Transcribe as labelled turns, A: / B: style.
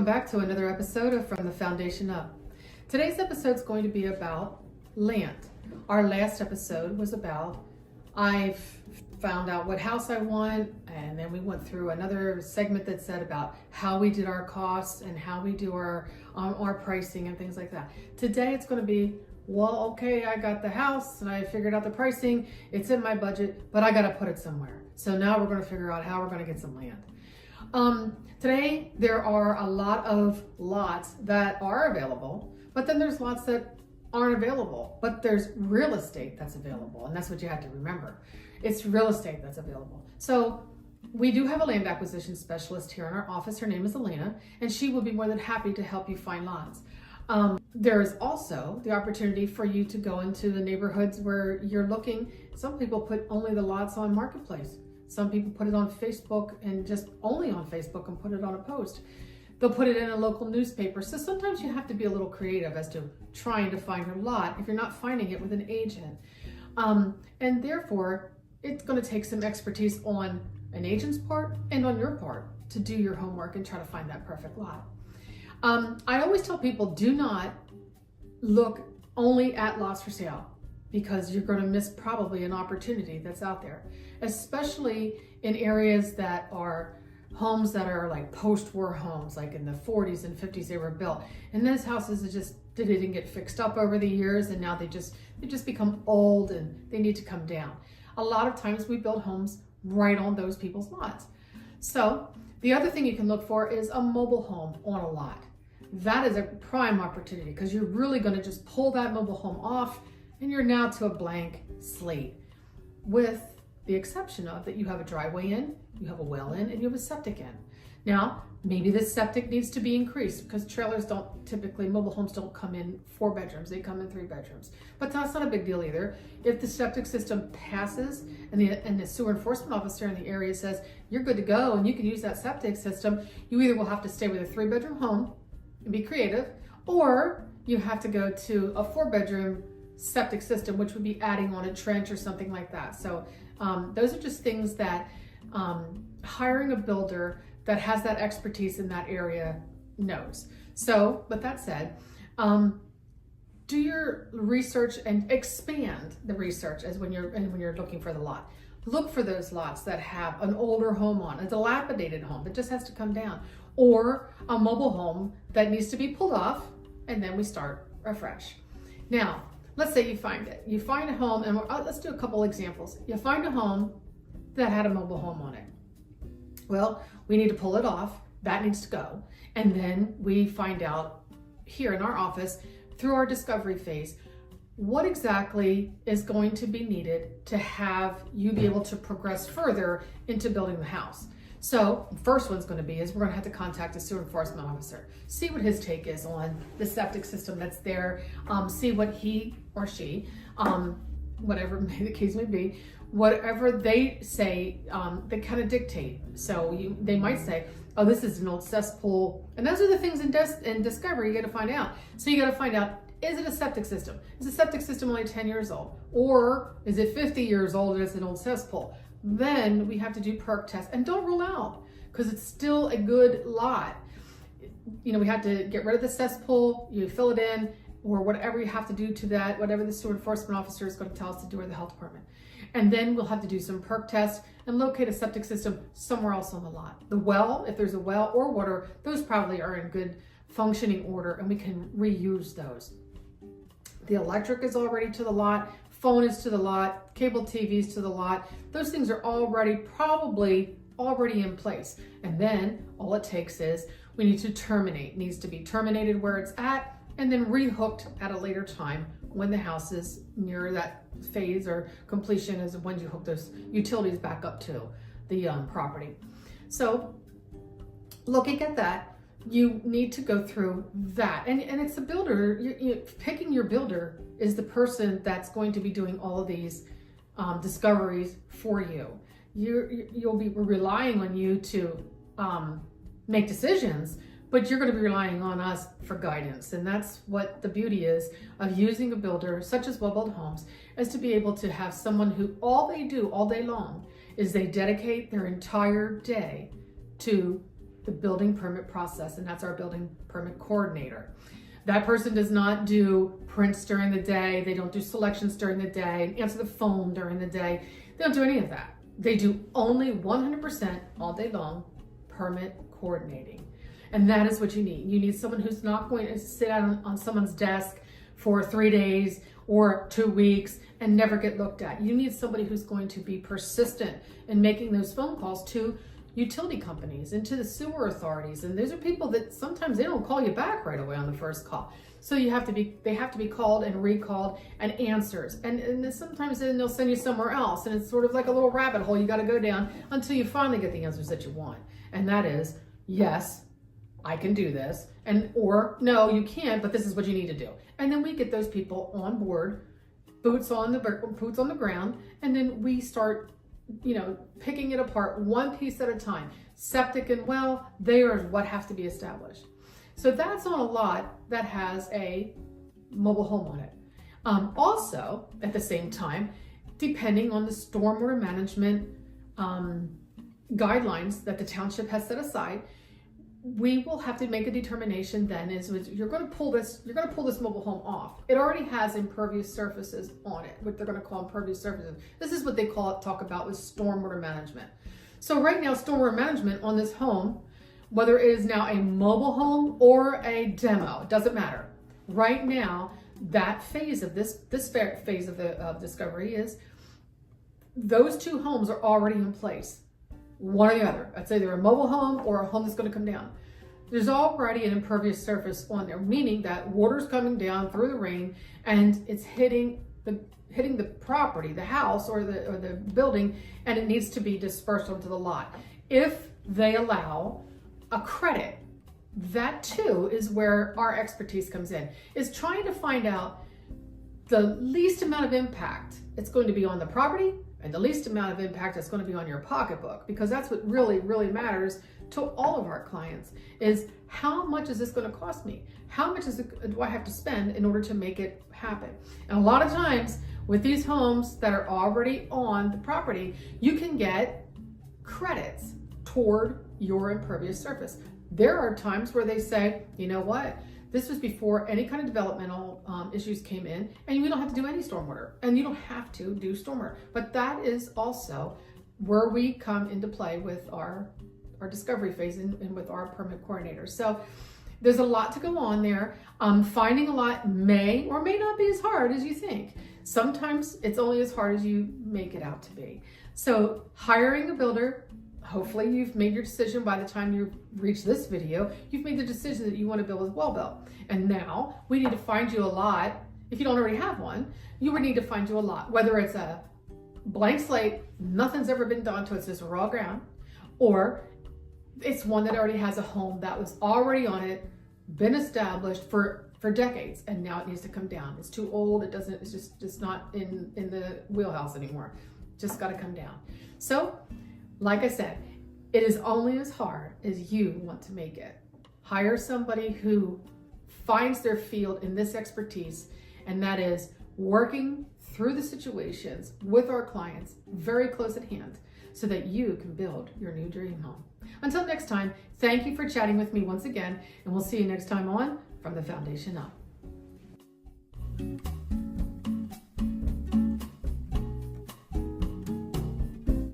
A: back to another episode of From the Foundation Up. Today's episode is going to be about land. Our last episode was about I've found out what house I want, and then we went through another segment that said about how we did our costs and how we do our pricing and things like that. Today it's going to be, well, okay, I got the house and I figured out the pricing, it's in my budget, but I got to put it somewhere. So now we're going to figure out how we're going to get some land. Today there are a lot of lots that are available, but then there's lots that aren't available, but there's real estate that's available, and that's what you have to remember. It's real estate that's available. So we do have a land acquisition specialist here in our office. Her name is Elena, and she will be more than happy to help you find lots. There is also the opportunity for you to go into the neighborhoods where you're looking. Some people put only the lots on Marketplace. Some people put it on Facebook and just only on Facebook and put it on a post. They'll put it in a local newspaper. So sometimes you have to be a little creative as to trying to find your lot if you're not finding it with an agent. And therefore, it's going to take some expertise on an agent's part and on your part to do your homework and try to find that perfect lot. I always tell people, do not look only at lots for sale, because you're going to miss probably an opportunity that's out there, especially in areas that are homes that are like post-war homes, like in the 40s and 50s they were built. And those houses they didn't get fixed up over the years, and now they just become old and they need to come down. A lot of times we build homes right on those people's lots. So the other thing you can look for is a mobile home on a lot. That is a prime opportunity, because you're really going to just pull that mobile home off and you're now to a blank slate, with the exception of that you have a driveway in, you have a well in, and you have a septic in. Now, maybe this septic needs to be increased, because trailers mobile homes don't come in 4 bedrooms, they come in 3 bedrooms. But that's not a big deal either. If the septic system passes and the sewer enforcement officer in the area says, you're good to go and you can use that septic system, you either will have to stay with a 3-bedroom home and be creative, or you have to go to a 4-bedroom septic system, which would be adding on a trench or something like that. So those are just things that hiring a builder that has that expertise in that area knows. So with that said, do your research and expand the research as when you're looking for the lot. Look for those lots that have an older home on, a dilapidated home that just has to come down, or a mobile home that needs to be pulled off, and then we start afresh. Now, let's say you find it. You find a home, and let's do a couple examples. You find a home that had a mobile home on it. Well, we need to pull it off. That needs to go. And then we find out here in our office, through our discovery phase, what exactly is going to be needed to have you be able to progress further into building the house. So first one's going to be is we're going to have to contact a sewer enforcement officer, see what his take is on the septic system that's there, see what he or she, whatever the case may be, whatever they say, they kind of dictate. So they might say, oh, this is an old cesspool. And those are the things in discovery you got to find out. So you got to find out, is it a septic system? Is the septic system only 10 years old? Or is it 50 years old and it's an old cesspool? Then we have to do perk tests, and don't rule out, because it's still a good lot. You know, we have to get rid of the cesspool, you fill it in, or whatever you have to do to that, whatever the sewer enforcement officer is going to tell us to do, or the health department. And then we'll have to do some perk tests and locate a septic system somewhere else on the lot. The well, if there's a well or water, those probably are in good functioning order, and we can reuse those. The electric is already to the lot, phone is to the lot, cable TVs to the lot. Those things are probably already in place. And then all it takes is we need to terminate. It needs to be terminated where it's at, and then rehooked at a later time when the house is near that phase or completion, is when you hook those utilities back up to the property. So looking at that, you need to go through that. And it's the builder, picking your builder is the person that's going to be doing all of these discoveries for you. You'll be relying on you to make decisions, but you're going to be relying on us for guidance. And that's what the beauty is of using a builder such as WelbiltHomes, is to be able to have someone who all they do all day long is they dedicate their entire day to the building permit process, and that's our building permit coordinator. That person does not do prints during the day. They don't do selections during the day, answer the phone during the day. They don't do any of that. They do only 100% all day long permit coordinating. And that is what you need. You need someone who's not going to sit on someone's desk for 3 days or 2 weeks and never get looked at. You need somebody who's going to be persistent in making those phone calls to utility companies and to the sewer authorities. And those are people that sometimes they don't call you back right away on the first call. So they have to be called and recalled and answers. And then sometimes then they'll send you somewhere else. And it's sort of like a little rabbit hole you got to go down until you finally get the answers that you want. And that is, yes, I can do this. Or no, you can't, but this is what you need to do. And then we get those people on board, boots on the ground, and then we start picking it apart one piece at a time. Septic and well, they are what has to be established. So that's on a lot that has a mobile home on it. Also, at the same time, depending on the stormwater management guidelines that the township has set aside, we will have to make a determination then you're going to pull this mobile home off. It already has impervious surfaces on it, what they're going to call impervious surfaces. This is what they talk about with stormwater management. So right now, stormwater management on this home, whether it is now a mobile home or a demo, it doesn't matter. Right now, that phase of this phase of discovery is those two homes are already in place. One or the other. I'd say they're a mobile home or a home that's going to come down. There's already an impervious surface on there, meaning that water's coming down through the rain and it's hitting the property, the house or the building, and it needs to be dispersed onto the lot. If they allow a credit, that too is where our expertise comes in, is trying to find out the least amount of impact it's going to be on the property and the least amount of impact it's going to be on your pocketbook, because that's what really, really matters to all of our clients, is how much is this going to cost me? How much do I have to spend in order to make it happen? And a lot of times with these homes that are already on the property, you can get credits toward your impervious surface. There are times where they say, you know what? This was before any kind of developmental issues came in, and you don't have to do any stormwater, and you don't have to do stormwater. But that is also where we come into play with our discovery phase and with our permit coordinators. So there's a lot to go on there. Finding a lot may or may not be as hard as you think. Sometimes it's only as hard as you make it out to be. So hiring a builder, hopefully you've made your decision by the time you reach this video. You've made the decision that you want to build with WelbiltHomes. And now we need to find you a lot. If you don't already have one, you would need to find you a lot, whether it's a blank slate, nothing's ever been done to it, it's just raw ground, or it's one that already has a home that was already on it, been established for decades, and now it needs to come down. It's too old, it's just not in the wheelhouse anymore. Just got to come down. So, like I said, it is only as hard as you want to make it. Hire somebody who finds their field in this expertise, and that is working through the situations with our clients very close at hand so that you can build your new dream home. Until next time, thank you for chatting with me once again, and we'll see you next time on From the Foundation Up.